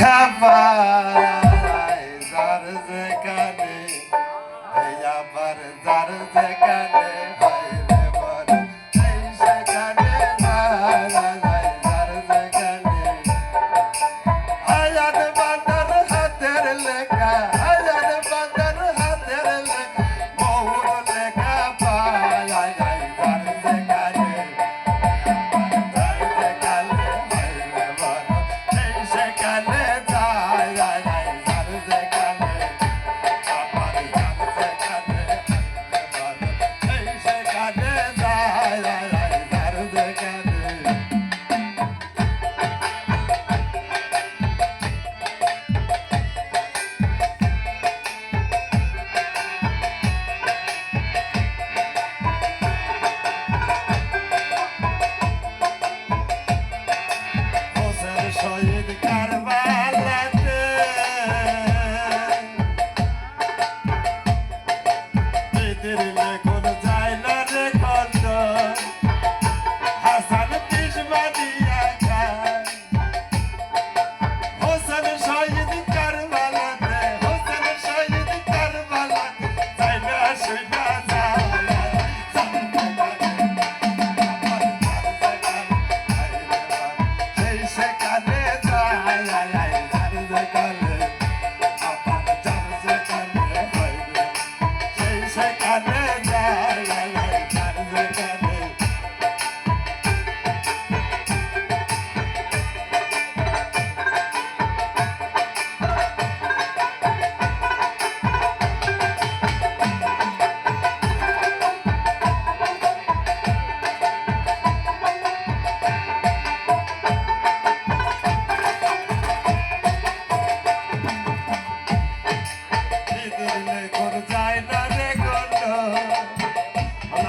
লেখা পায় যার যেখানে এই আবার যার যেখানে হয় রে মন এই সেখানে যার যেখানে আয়াত বান্দার হাতের লেখা আয়াত বান্দার হাতের লেখা মৌর লেখা পায় যার যেখানে শহীদ কারবালাতে পৃথিবীর লেখন যায় না রে খন্ড হাসান পিসমানিয়া খায় হোসেন শহীদ কারবালাতে হোসেন শহীদ কারবালাতে যায় না শুনা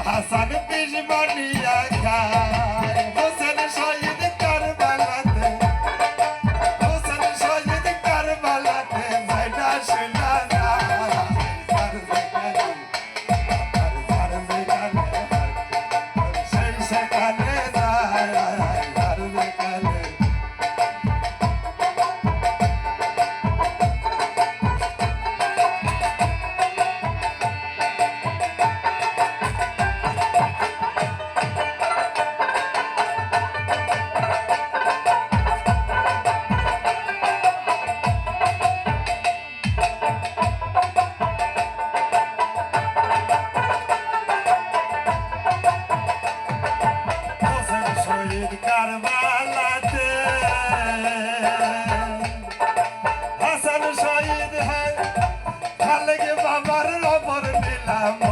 হাসান পিসমানিয়া খায় হোসেন শহীদ কারবালাতে হোসেন শহীদ কারবালাতে যাইনা শুনা সেই সেখানে শহীদ কারবালাতে হাসান শহীদ হয় খালেক বাবার খবর নিলাম